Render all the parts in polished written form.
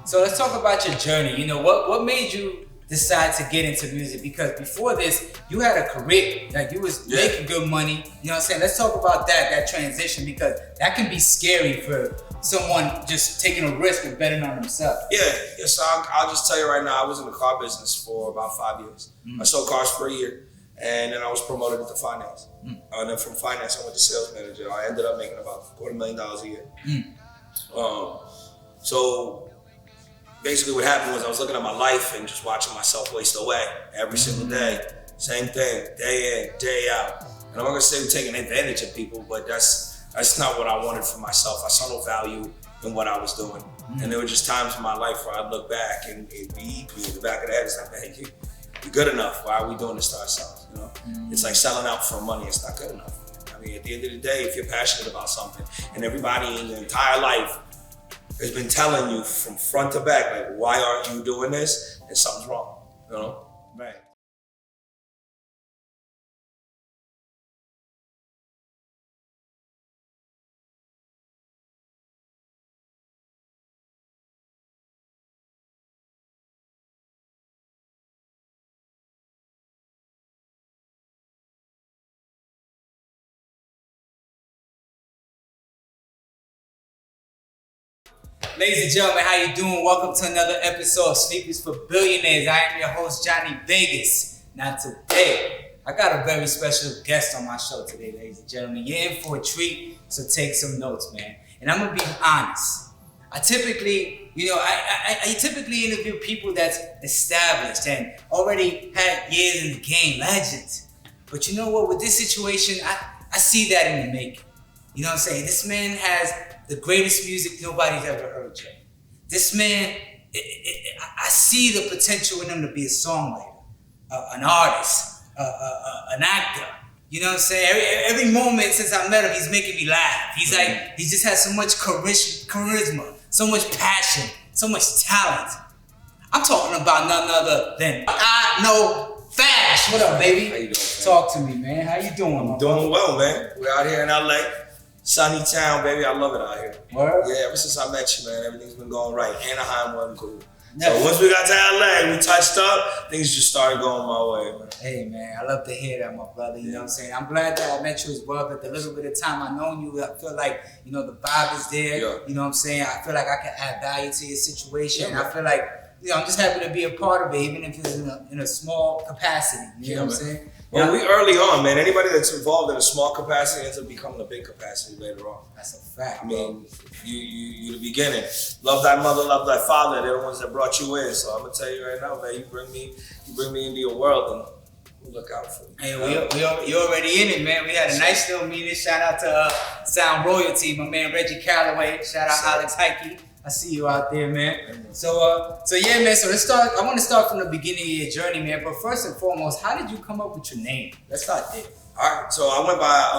So let's talk about your journey. You know, what made you decide to get into music? Because before this, you had a career, like you was making good money. You know what I'm saying? Let's talk about that transition, because that can be scary for someone just taking a risk and betting on themselves. Yeah. So I'll just tell you right now, I was in the car business for about 5 years. I sold cars for a year, and then I was promoted into finance. And then from finance, I went to sales manager. I ended up making about $250,000 a year. So basically what happened was I was looking at my life and just watching myself waste away every single day. Same thing, day in, day out. And I'm not gonna say we're taking advantage of people, but that's not what I wanted for myself. I saw no value in what I was doing. And there were just times in my life where I'd look back and it'd be in the back of the head, it's like, man, you're good enough. Why are we doing this to ourselves, you know? It's like selling out for money, it's not good enough. I mean, at the end of the day, if you're passionate about something and everybody in your entire life has been telling you from front to back, like, why aren't you doing this? And something's wrong, you know? Right. Ladies and gentlemen, how you doing? Welcome to another episode of Sleepers for Billionaires. I am your host, Jonni Vegaz. Now today, I got a very special guest on my show today, ladies and gentlemen. You're in for a treat, so take some notes, man. And I'm gonna be honest. I typically interview people that's established and already had years in the game, legends. But you know what? With this situation, I see that in the making. You know what I'm saying? This man has the greatest music nobody's ever heard yet. This man, I see the potential in him to be a songwriter, an artist, an actor. You know what I'm saying? Every moment since I met him, he's making me laugh. He's like, he just has so much charisma, so much passion, so much talent. I'm talking about none other than IKNOWFASH. What up, baby? How you doing, man? Talk to me, man. How you doing, I'm doing well, man. We're out here in LA. Sunny town, baby. I love it out here. Word? Yeah, ever since I met you, man, everything's been going right. Anaheim wasn't cool. So once we got to LA, we touched up, things just started going my way, man. Hey, man, I love to hear that, my brother. You know what I'm saying? I'm glad that I met you as well, but the little bit of time I've known you, I feel like, you know, the vibe is there. Yeah. You know what I'm saying? I feel like I can add value to your situation. Yeah, I feel like, you know, I'm just happy to be a part of it, even if it's in a small capacity. You know what I'm saying? Well, we early on, man. Anybody that's involved in a small capacity ends up becoming a big capacity later on. That's a fact. I mean, you the beginning. Love thy mother, love thy father. They're the ones that brought you in. So I'm gonna tell you right now, man. You bring me into your world, and we'll look out for you. Hey, you're already in it, man. We had a nice little meeting. Shout out to Sound Royalty, my man Reggie Calloway. Shout out Alex Heike. I see you out there, man. So yeah, man. So let's start. I want to start from the beginning of your journey, man. But first and foremost, how did you come up with your name? Let's start there. All right. So I went by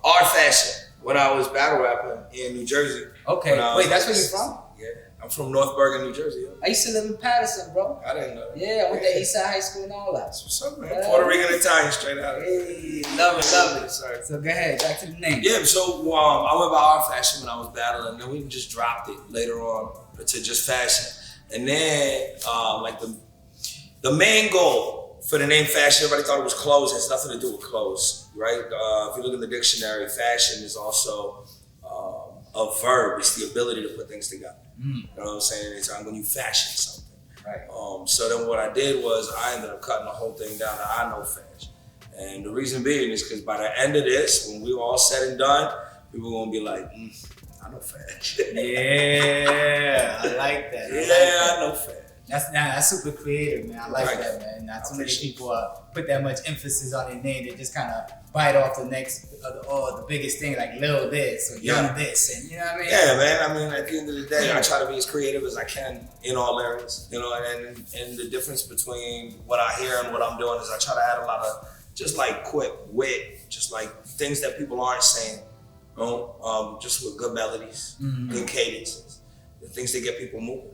Art Fashion when I was battle rapping in New Jersey. Okay. Wait, that's where you're from? Yeah. I'm from North Bergen, New Jersey. I used to live in Patterson, bro. I didn't know. Yeah, I went to Eastside High School and all that. What's up, man? Puerto Rican Italian, straight out. Hey, love it. Sorry. So go ahead, back to the name. Yeah, so I went by Art Fashion when I was battling, and then we just dropped it later on to just fashion. And then, like the main goal for the name fashion, everybody thought it was clothes. It has nothing to do with clothes, right? If you look in the dictionary, fashion is also a verb. It's the ability to put things together. You know what I'm saying? It's when you fashion something. Right. So then what I did was I ended up cutting the whole thing down to IKNOWFASH. And the reason being is because by the end of this, when we were all said and done, people are gonna be like, IKNOWFASH. Yeah, I like that. IKNOWFASH. That's super creative, man. I like that, man. Not too many people put that much emphasis on their name. They just kind of bite off the next, the biggest thing, like Lil this or Young this, and you know what I mean? Yeah, man. I mean, at the end of the day, I try to be as creative as I can in all areas, you know. And the difference between what I hear and what I'm doing is I try to add a lot of just like quick wit, just like things that people aren't saying, you know, just with good melodies, good cadences, the things that get people moving.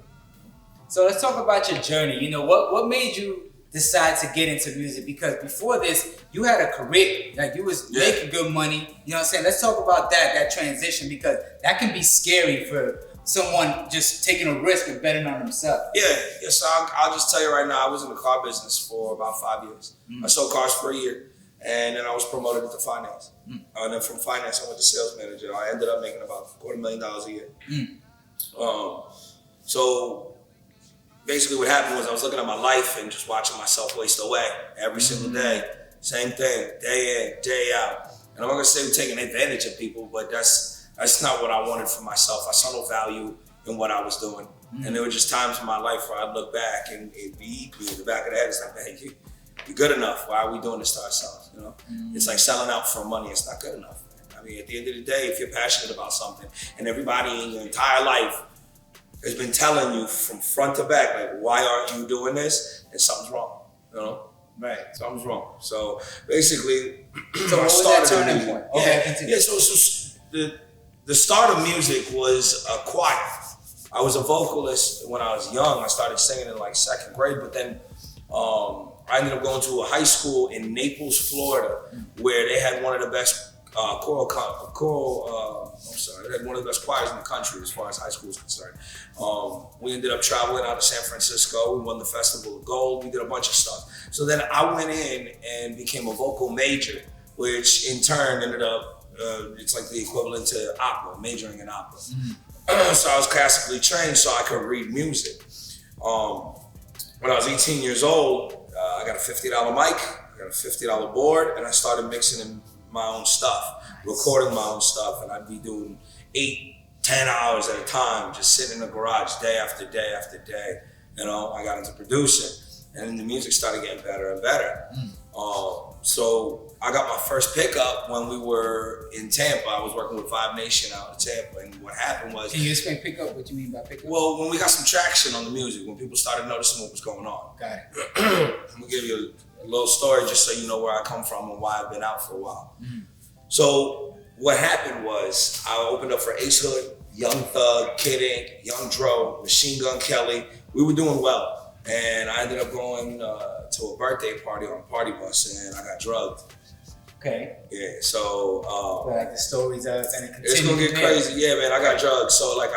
So let's talk about your journey. You know, what made you decide to get into music? Because before this, you had a career, like you was making good money. You know what I'm saying? Let's talk about that transition, because that can be scary for someone just taking a risk and betting on themselves? Yeah. So I'll just tell you right now, I was in the car business for about 5 years. I sold cars for a year, and then I was promoted into finance. And then from finance, I went to sales manager. I ended up making about $250,000 a year. So basically what happened was I was looking at my life and just watching myself waste away every single day. Same thing, day in, day out. And I'm not gonna say we're taking advantage of people, but that's not what I wanted for myself. I saw no value in what I was doing. And there were just times in my life where I'd look back and it'd be me in the back of the head. It's like, man, you're good enough. Why are we doing this to ourselves? You know, it's like selling out for money. It's not good enough. Man. I mean, at the end of the day, if you're passionate about something and everybody in your entire life has been telling you from front to back, like, why aren't you doing this? And something's wrong, you know? Right. Something's wrong. So basically, so what was that turning point? Okay, so the start of music was a choir. I was a vocalist when I was young. I started singing in like 2nd grade, but then I ended up going to a high school in Naples, Florida, where they had one of the best they had one of the best choirs in the country as far as high school is concerned. We ended up traveling out to San Francisco. We won the Festival of Gold. We did a bunch of stuff. So then I went in and became a vocal major, which in turn ended up, it's like the equivalent to opera, majoring in opera. So I was classically trained so I could read music. When I was 18 years old, I got a $50 mic, I got a $50 board, and I started mixing in my own stuff, recording my own stuff, and I'd be doing 8, 10 hours at a time, just sitting in the garage day after day after day. You know, I got into producing, and then the music started getting better and better. So I got my first pickup when we were in Tampa. I was working with Vibe Nation out in Tampa, and what happened was— Can you explain pickup? What you mean by pickup? Well, when we got some traction on the music, when people started noticing what was going on. Got it. I'm gonna give you a little story just so you know where I come from and why I've been out for a while. So what happened was I opened up for Ace Hood, Young Thug, Kid Ink, Young Dro, Machine Gun Kelly. We were doing well. And I ended up going to a birthday party on a party bus, and I got drugged. Okay. Yeah, so like the stories of, and it's gonna get crazy. Yeah, man, I got drugged. So like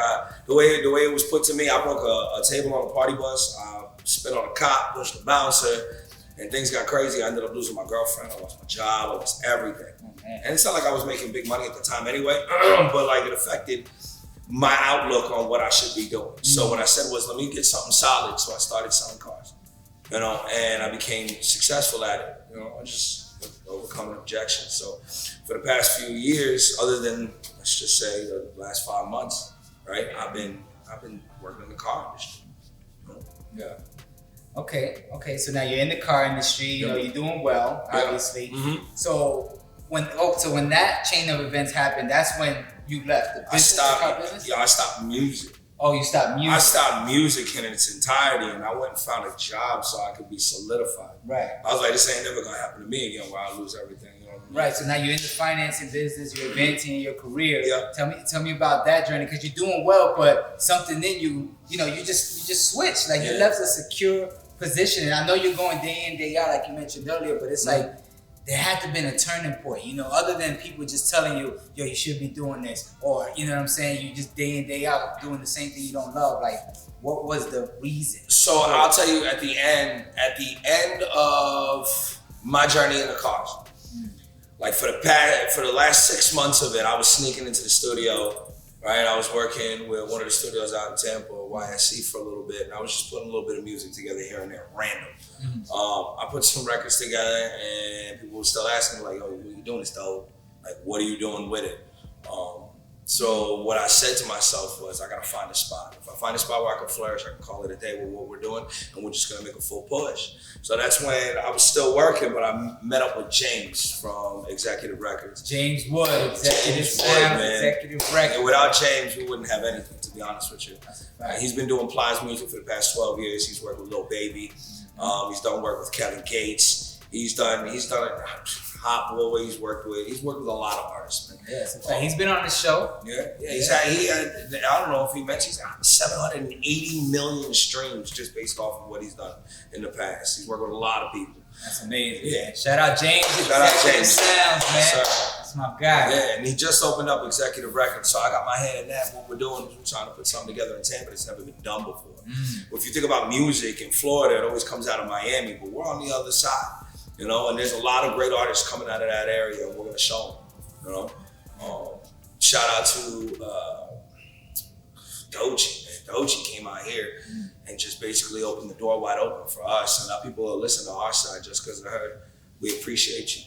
the way it was put to me, I broke a table on a party bus. I spit on a cop, pushed the bouncer, and things got crazy. I ended up losing my girlfriend. I lost my job. I lost everything. And it's not like I was making big money at the time anyway, but like it affected my outlook on what I should be doing. So what I said was, let me get something solid. So I started selling cars, you know, and I became successful at it. You know, I just overcoming objections. So for the past few years, other than let's just say the last 5 months, right? I've been working in the car industry. You know? Yeah. Okay. So now you're in the car industry. You know, you're doing well, obviously. So when that chain of events happened, that's when you left the business. I stopped music. Oh, you stopped music. I stopped music in its entirety, and I went and found a job so I could be solidified. Right. I was like, this ain't never gonna happen to me again, where I lose everything. You know what I mean? Right. So now you're in the financing business. You're advancing in your career. Yeah. Tell me about that journey, because you're doing well, but something in you, you just switched. Like you left a secure position, and I know you're going day in, day out, like you mentioned earlier, but it's like there had to have been a turning point, you know, other than people just telling you, yo, you should be doing this, or, you know what I'm saying, you just day in, day out doing the same thing you don't love. Like, what was the reason? So I'll tell you, at the end of my journey in the cars, like for the last 6 months of it, I was sneaking into the studio. Right, I was working with one of the studios out in Tampa, YSC, for a little bit, and I was just putting a little bit of music together here and there, random. I put some records together, and people were still asking me, like, "Yo, what are you doing this dope? Like, what are you doing with it?" So what I said to myself was, I gotta find a spot. If I find a spot where I can flourish, I can call it a day with what we're doing, and we're just gonna make a full push. So that's when I was still working, but I met up with James from Executive Records. James Wood, Executive Records. And without James, we wouldn't have anything, to be honest with you. He's been doing Plies music for the past 12 years. He's worked with Lil Baby. He's done work with Kevin Gates. He's done Hot Boy. He's worked with a lot of artists, man. Yeah, he's been on the show. I don't know if he mentioned, he's got 780 million streams just based off of what he's done in the past. He's worked with a lot of people. That's amazing. Yeah. Shout out James. Shout out James. Sounds, man. Yes, That's my guy. Yeah, and he just opened up Executive Records, so I got my hand in that. What we're doing is we're trying to put something together in Tampa that's never been done before. If you think about music in Florida, it always comes out of Miami, but we're on the other side, you know, and there's a lot of great artists coming out of that area, and we're gonna show them, you know. Shout out to Doji, man. Doji came out here and just basically opened the door wide open for us, and now people are listening to our side just because of her. We appreciate you.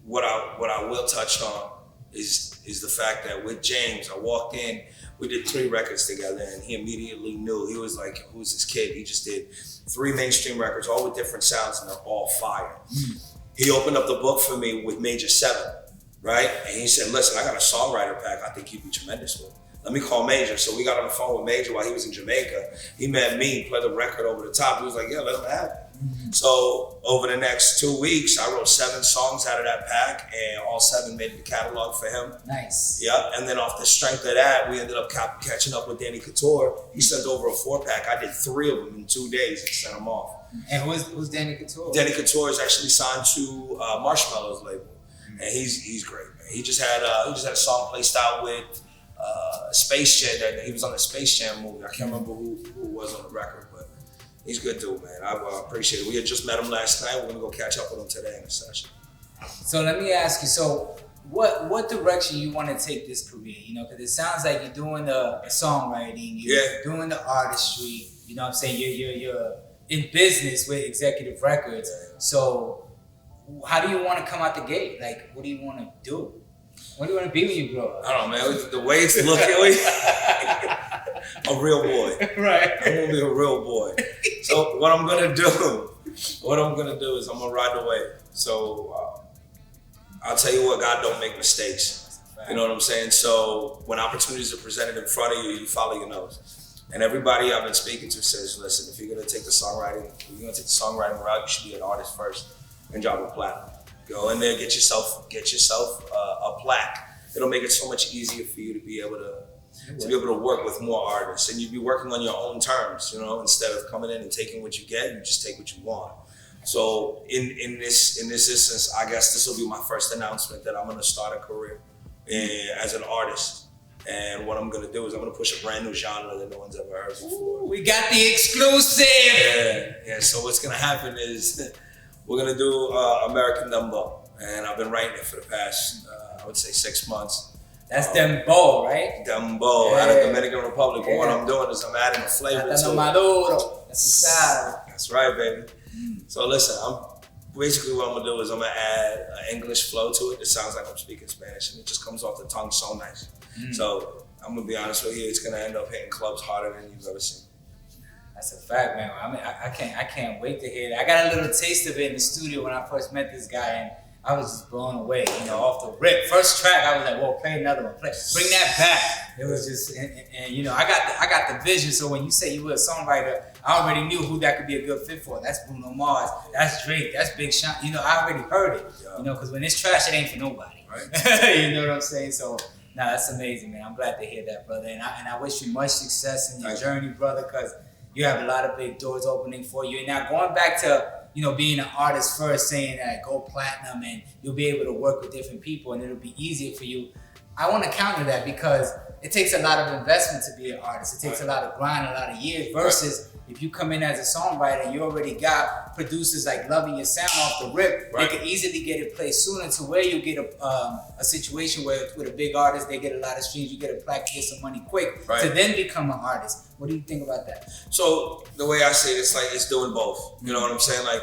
What I will touch on is the fact that with James, I walked in, we did 3 records together, and he immediately knew. He was like, who's this kid? He just did 3 mainstream records, all with different sounds, and they're all fire. He opened up the book for me with Major 7, right? And he said, listen, I got a songwriter pack I think you'd be tremendous with. Let me call Major. So we got on the phone with Major while he was in Jamaica. He met me, played the record over the top. He was like, yeah, let him have it. So over the next 2 weeks, I wrote 7 songs out of that pack, and all 7 made the catalog for him. Nice. Yeah, and then off the strength of that, we ended up catching up with Danny Couture. He sent over a 4-pack. I did 3 of them in 2 days and sent them off. And who's Danny Couture? Danny Couture is actually signed to Marshmallow's label, and he's great, man. He just had a song placed out with Space Jam. That he was on the Space Jam movie. I can't remember who was on the record, but he's a good dude, man. I appreciate it. We had just met him last night. We're gonna go catch up with him today in a session. So let me ask you. So what direction you want to take this career? You know, because it sounds like you're doing the songwriting, you're doing the artistry. You know what I'm saying? You're in business with Executive Records. So how do you want to come out the gate? Like, what do you want to do? What do you want to be when you grow up? I don't know, man. The way it's looking, a real boy. Right. I'm gonna be a real boy. So what I'm gonna do is I'm gonna ride the wave. So I'll tell you what, God don't make mistakes. You know what I'm saying? So when opportunities are presented in front of you, you follow your nose. And everybody I've been speaking to says, listen, if you're gonna take the songwriting route, you should be an artist first and drop a platinum. Go in there, get yourself a plaque. It'll make it so much easier for you to be able to work with more artists, and you'd be working on your own terms, you know, instead of coming in and taking what you get. You just take what you want. So in this instance, I guess this will be my first announcement that I'm going to start a career as an artist. And what I'm going to do is I'm going to push a brand new genre that no one's ever heard before. Ooh, we got the exclusive. Yeah. So what's going to happen is we're going to do American Dembow. And I've been writing it for the past, I would say 6 months. That's Dembow, right? Dembow, out of the Dominican Republic. But what I'm doing is I'm adding a flavor to it. Maduro. That's right, baby. So listen, basically what I'm gonna do is I'm gonna add an English flow to it that sounds like I'm speaking Spanish, and it just comes off the tongue so nice. So I'm gonna be honest with you, it's gonna end up hitting clubs harder than you've ever seen. That's a fact, man. I mean, I can't wait to hear that. I got a little taste of it in the studio when I first met this guy, and I was just blown away, you know, off the rip. First track, I was like, "Whoa, play another one, bring that back." It was just, and you know, I got the vision. So when you say you were a songwriter, I already knew who that could be a good fit for. That's Bruno Mars, that's Drake, that's Big Sean. You know, I already heard it. You know, because when it's trash, it ain't for nobody. Right. You know what I'm saying? So, nah, that's amazing, man. I'm glad to hear that, brother. And I wish you much success in your journey, brother, because you have a lot of big doors opening for you. And now going back to, you know, being an artist first, saying that go platinum and you'll be able to work with different people and it'll be easier for you. I want to counter that because it takes a lot of investment to be an artist. It takes a lot of grind, a lot of years versus if you come in as a songwriter, you already got producers like loving your sound off the rip. They can easily get it played sooner to where you get a situation where with a big artist, they get a lot of streams, you get a plaque, get some money quick to then become an artist. What do you think about that? So the way I say it, it's like it's doing both. You know what I'm saying? Like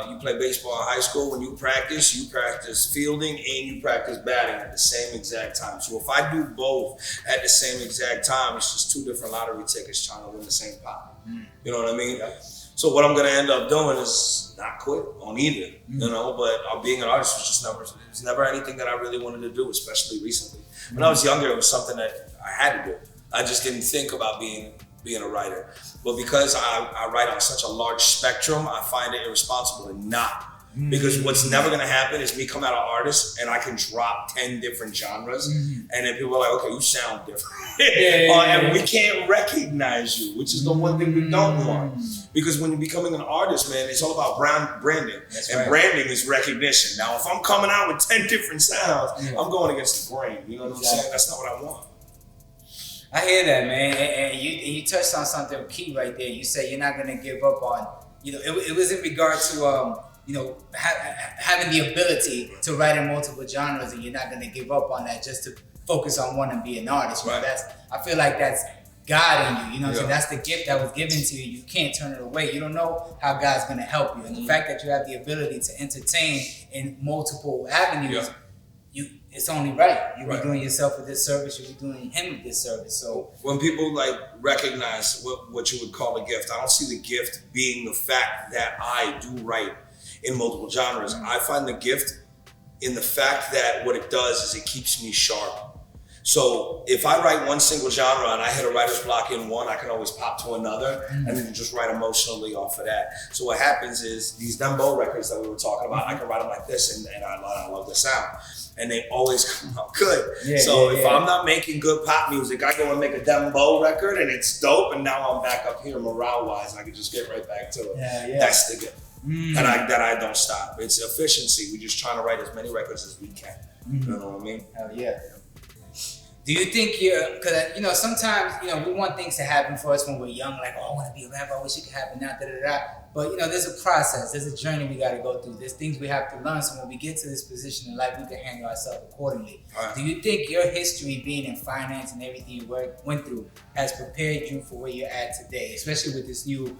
you play baseball in high school. When you practice fielding and you practice batting at the same exact time. So if I do both at the same exact time, it's just 2 different lottery tickets trying to win the same pot. You know what I mean? So what I'm gonna end up doing is not quit on either. You know, but being an artist was never anything that I really wanted to do, especially recently. When I was younger, it was something that I had to do. I just didn't think about being a writer. But because I write on such a large spectrum, I find it irresponsible to not Because what's never gonna happen is me come out an artist and I can drop 10 different genres, and then people are like, okay, you sound different. And we can't recognize you, which is the one thing we don't want. Because when you're becoming an artist, man, it's all about branding. Branding is recognition. Now, if I'm coming out with 10 different sounds, I'm going against the grain. You know what I'm saying? That's not what I want. I hear that, man. And you touched on something key right there. You said you're not gonna give up on, it was in regard to having the ability to write in multiple genres, and you're not going to give up on that just to focus on one and be an artist. Right. I feel like that's God in you. So that's the gift that was given to you. You can't turn it away. You don't know how God's going to help you, and the fact that you have the ability to entertain in multiple avenues, it's only right. You'll be doing yourself a disservice. You'll be doing him a disservice. So when people recognize what you would call a gift, I don't see the gift being the fact that I do write in multiple genres. I find the gift in the fact that what it does is it keeps me sharp. So if I write one single genre and I hit a writer's block in one, I can always pop to another and then just write emotionally off of that. So what happens is these Dembo records that we were talking about, I can write them like this and I love the sound. And they always come out good. If I'm not making good pop music, I go and make a Dembo record and it's dope, and now I'm back up here morale-wise and I can just get right back to it. That's the gift. That I don't stop. It's efficiency. We're just trying to write as many records as we can. You know what I mean? Hell yeah. Do you think because sometimes we want things to happen for us when we're young, like, oh, I want to be a rapper, I wish it could happen now, But there's a process, there's a journey we got to go through. There's things we have to learn, so when we get to this position in life, we can handle ourselves accordingly. Right. Do you think your history, being in finance and everything you went through, has prepared you for where you're at today, especially with this new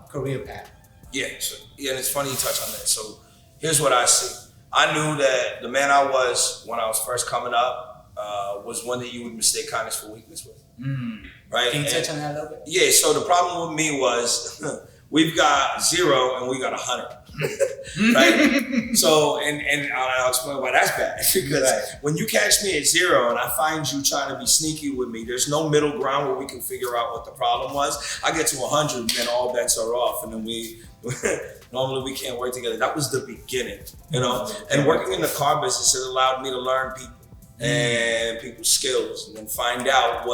career path? Yeah, and it's funny you touch on that. So here's what I see. I knew that the man I was when I was first coming up was one that you would mistake kindness for weakness with. Right? Can you touch on that a little bit? Yeah, so the problem with me was we've got 0 and we got 100. Right? So, and I'll explain why that's bad. Because when you catch me at 0 and I find you trying to be sneaky with me, there's no middle ground where we can figure out what the problem was. I get to 100 and then all bets are off, and then normally we can't work together. That was the beginning, And working in the car business, it allowed me to learn people and people's skills, and then find out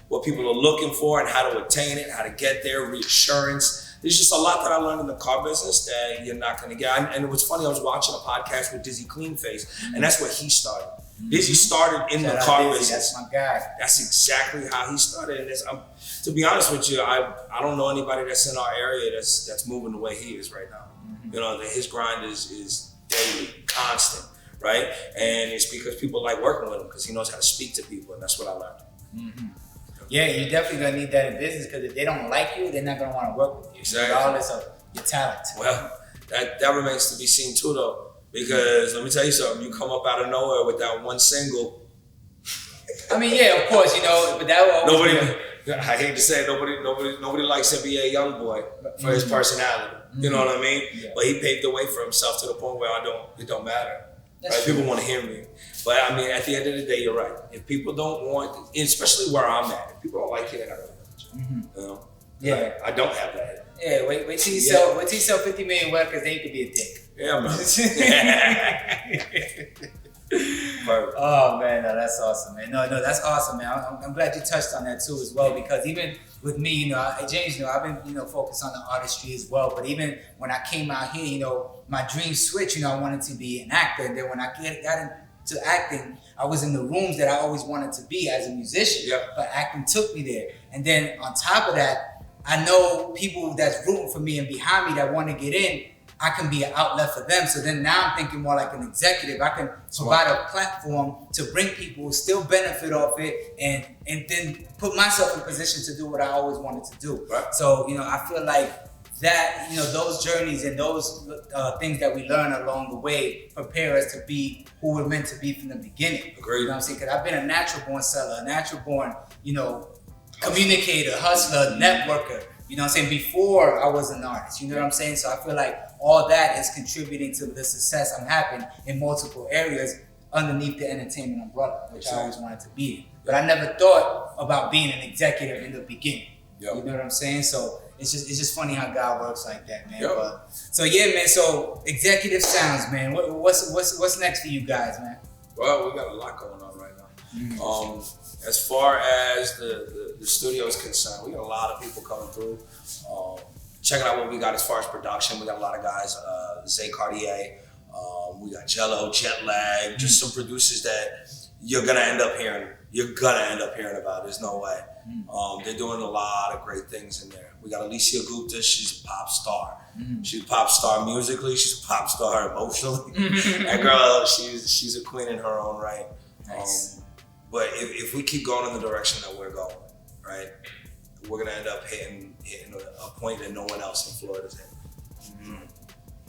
what people are looking for and how to attain it, how to get there, reassurance. There's just a lot that I learned in the car business that you're not gonna get. And it was funny, I was watching a podcast with Dizzy Cleanface, and that's where he started. Dizzy started in the car business. That's my guy. That's exactly how he started. And to be honest with you, I don't know anybody that's in our area that's moving the way he is right now. His grind is daily, constant. Right? And it's because people like working with him because he knows how to speak to people, and that's what I learned. Yeah, you're definitely gonna need that in business, because if they don't like you, they're not gonna want to work with you, regardless of your talent. Well, that remains to be seen too, though, because let me tell you something. You come up out of nowhere with that one single. I mean, yeah, of course, but that will always I hate to say it, nobody likes NBA YoungBoy for his personality. You know what I mean? Yeah. But he paved the way for himself to the point where it don't matter. Right? People want to hear me. But I mean, at the end of the day, you're right. If people don't want, especially where I'm at, if people don't like it, I don't. Yeah. I don't have that. Yeah, wait till you sell 50 million records, then you could be a dick. Yeah, man. Oh man, no, that's awesome, man. No, that's awesome, man. I'm glad you touched on that too as well, because even with me, James, I've been, focused on the artistry as well. But even when I came out here, my dream switched. I wanted to be an actor, and then when I got into acting, I was in the rooms that I always wanted to be as a musician. Yep. But acting took me there, and then on top of that, I know people that's rooting for me and behind me that want to get in. I can be an outlet for them. So then now I'm thinking more like an executive. I can provide a platform to bring people who still benefit off it, and then put myself in position to do what I always wanted to do. Right. So, I feel like that, those journeys and those things that we learn along the way prepare us to be who we're meant to be from the beginning. Agreed. You know what I'm saying? Because I've been a natural born seller, a natural born, communicator, hustler, networker. You know what I'm saying? Before I was an artist, you know what I'm saying? So I feel like all that is contributing to the success I'm having in multiple areas underneath the entertainment umbrella, which I always wanted to be in. But I never thought about being an executive in the beginning. Yep. You know what I'm saying? So it's just funny how God works like that, man. Yep. But, so yeah, man. So Executive Sounds, man. What's next for you guys, man? Well, we got a lot going on right now. As far as the studio is concerned, we got a lot of people coming through. Checking out what we got as far as production. We got a lot of guys, Zay Cartier, we got Jello, Jet Lag, just some producers that you're gonna end up hearing about. There's no way. They're doing a lot of great things in there. We got Alicia Gupta, she's a pop star. She's a pop star musically, she's a pop star emotionally. That girl, she's a queen in her own right. Nice. But if we keep going in the direction that we're going, right, we're gonna end up hitting a point that no one else in Florida's hitting.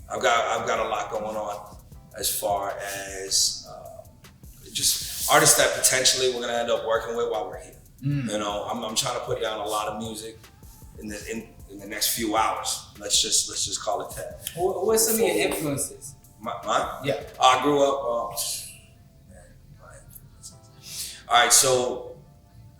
I've got a lot going on as far as just artists that potentially we're gonna end up working with while we're here. You know, I'm trying to put down a lot of music in the next few hours. Let's just call it that. What's some of your influences? Mine? Yeah. I grew up. All right, so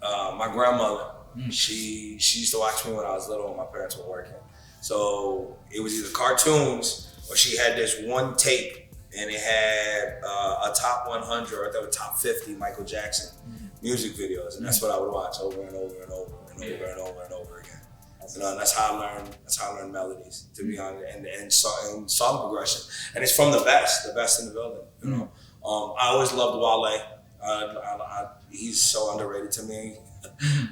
my grandmother, she used to watch me when I was little and my parents were working. So it was either cartoons or she had this one tape and it had a top 100 or I thought top 50 Michael Jackson music videos, and that's what I would watch over and over and over and over and over and over again. You know, and that's how I learned melodies, to be honest, and song progression. And it's from the best in the building. You know, I always loved Wale. He's so underrated to me.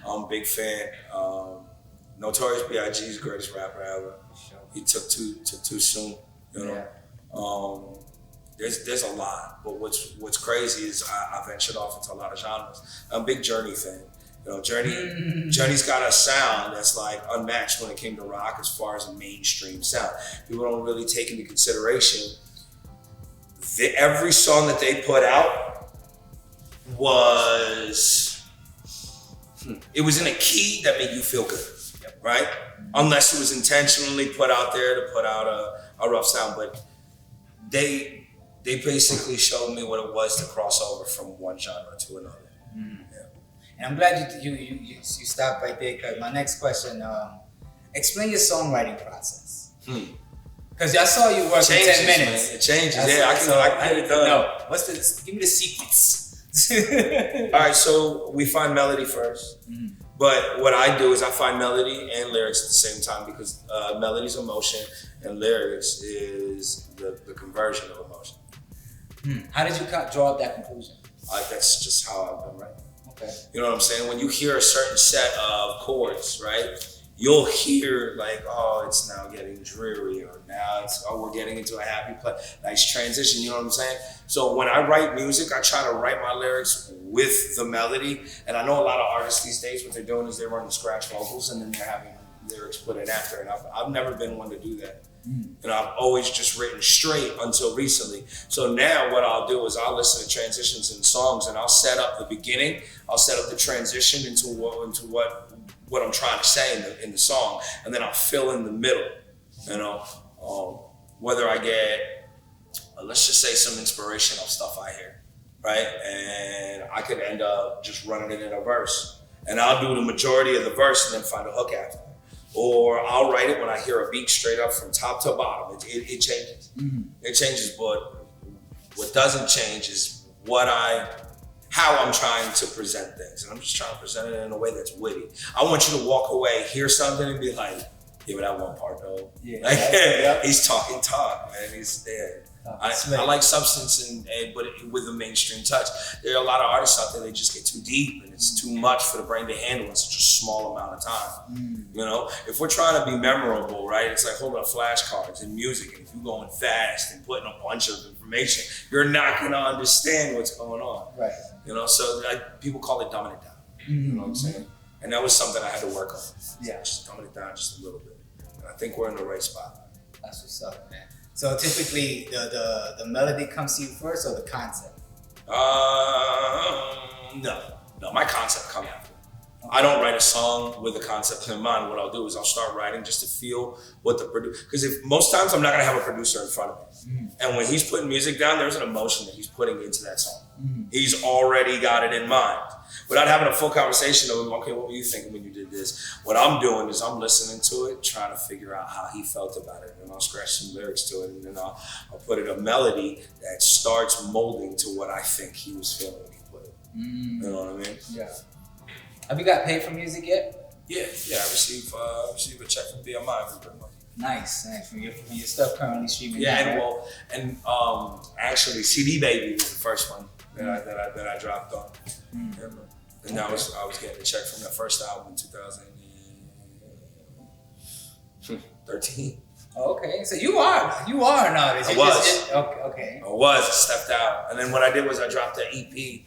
I'm a big fan. Notorious B.I.G.'s greatest rapper ever. He took too soon. You know, there's a lot. But what's crazy is I ventured off into a lot of genres. I'm a big Journey fan. You know, Journey's got a sound that's like unmatched when it came to rock as far as a mainstream sound. People don't really take into consideration every song that they put out was in a key that made you feel good, right? Unless it was intentionally put out there to put out a rough sound, but they basically showed me what it was to cross over from one genre to another. And I'm glad you stopped right there, because my next question, explain your songwriting process. Because I saw you work in 10 minutes. Man. It changes. I can get it done. No, give me the secrets. All right, so we find melody first. But what I do is I find melody and lyrics at the same time, because melody's emotion and lyrics is the conversion of emotion. How did you draw up that conclusion? That's just how I've been writing. Okay. You know what I'm saying? When you hear a certain set of chords, right, you'll hear like, oh, it's now getting dreary, or now it's, oh, we're getting into a happy place. Nice transition, you know what I'm saying? So when I write music, I try to write my lyrics with the melody. And I know a lot of artists these days, what they're doing is they're running scratch vocals and then they're having lyrics put in after. And I've never been one to do that. And I've always just written straight until recently. So now what I'll do is I'll listen to transitions in songs and I'll set up the beginning, I'll set up the transition into what I'm trying to say in the song, and then I'll fill in the middle, you know, whether I get, let's just say, some inspirational stuff I hear, right? And I could end up just running it in a verse, and I'll do the majority of the verse and then find a hook after. Or I'll write it when I hear a beat straight up from top to bottom. It changes. It changes, but what doesn't change is how I'm trying to present things. And I'm just trying to present it in a way that's witty. I want you to walk away, hear something, and be like, yeah, but that one part though. Yeah, like, he's talking talk, man. He's there. I like substance but with a mainstream touch. There are a lot of artists out there, they just get too deep and it's too much for the brain to handle in such a small amount of time. You know, if we're trying to be memorable, right? It's like holding up flashcards in music, and if you're going fast and putting a bunch of information, you're not gonna understand what's going on. Right. You know, so people call it dumbing it down. You know what I'm saying? And that was something I had to work on. Yeah. Just dumbing it down just a little bit. And I think we're in the right spot. That's what's up, man. So typically, the melody comes to you first, or the concept? No, my concept comes after. I don't write a song with a concept in mind. What I'll do is I'll start writing just to feel what the producer, because if most times I'm not gonna have a producer in front of me. And when he's putting music down, there's an emotion that he's putting into that song. He's already got it in mind. without having a full conversation of him, okay, what were you thinking when you did this? What I'm doing is I'm listening to it, trying to figure out how he felt about it. And I'll scratch some lyrics to it, and then I'll put in a melody that starts molding to what I think he was feeling when he put it. You know what I mean? Yeah. Have you got paid for music yet? Yeah. I receive a check from BMI every month. Nice. From your stuff currently streaming. Yeah, actually, CD Baby was the first one that I dropped on. And I was getting a check from that first album in 2013. Okay, so you are an artist. I was. Okay. I was. I stepped out, and then what I did was I dropped an EP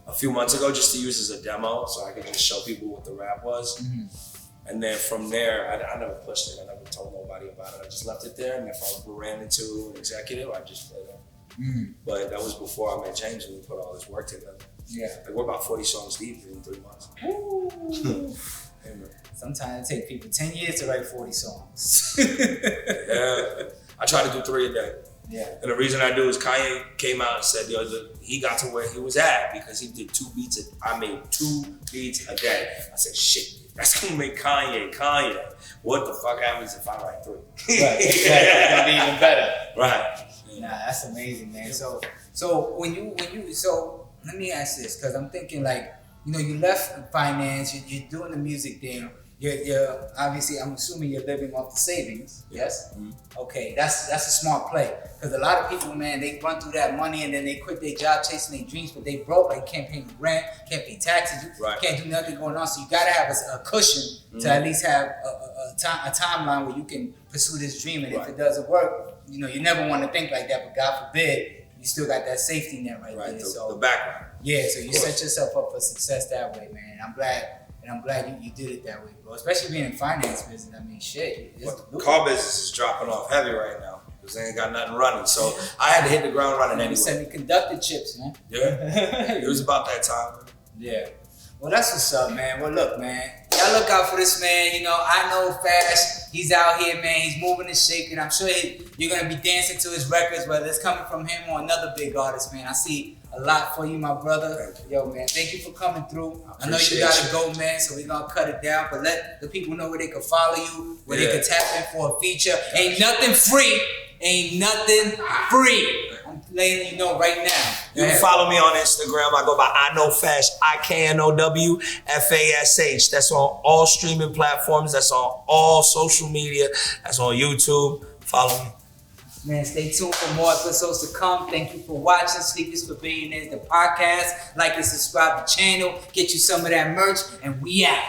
a few months ago just to use as a demo, so I could just show people what the rap was. And then from there, I never pushed it. I never told nobody about it. I just left it there, and if I ran into an executive, I just played it. But that was before I met James and we put all this work together. Yeah. Like we're about 40 songs deep in 3 months. Sometimes it takes people 10 years to write 40 songs. Yeah. I try to do 3 a day. Yeah. And the reason I do is Kanye came out and said, he got to where he was at because he did 2 beats. I made 2 beats a day. I said, shit. That's gonna make Kanye. What the fuck happens if I write 3? Right, it's gonna be even better. Right. Nah, that's amazing, man. So when you let me ask this, because I'm thinking like, you left finance, you're doing the music thing. You're obviously, I'm assuming you're living off the savings. Yes. Okay, that's a smart play, because a lot of people, man, they run through that money and then they quit their job chasing their dreams, but they broke. Like, can't pay rent, can't pay taxes, can't do nothing going on. So you gotta have a cushion to at least have a timeline where you can pursue this dream. And if it doesn't work, you never want to think like that. But God forbid, you still got that safety net right there. So the background. Yeah, so you set yourself up for success that way, man. I'm glad you did it that way, bro. Especially being in finance business. I mean, shit. The car business is dropping off heavy right now because they ain't got nothing running. So I had to hit the ground running anyway. Semiconductor chips, man. Yeah, it was about that time. Man. Yeah. Well, that's what's up, man. Well, look, man. Y'all look out for this man. IKNOWFASH. He's out here, man. He's moving and shaking. I'm sure you're gonna be dancing to his records, whether it's coming from him or another big artist, man. I see a lot for you, my brother. Yo, man, thank you for coming through. I know you gotta go, man, so we're gonna cut it down. But let the people know where they can follow you, where they can tap in for a feature. Ain't nothing free. I'm letting you know right now. You can follow me on Instagram. I go by IKNOWFASH, IKNOWFASH. That's on all streaming platforms. That's on all social media. That's on YouTube. Follow me. Man, stay tuned for more episodes to come. Thank you for watching Sleepers for Billionaires, the podcast. Like and subscribe to the channel. Get you some of that merch, and we out.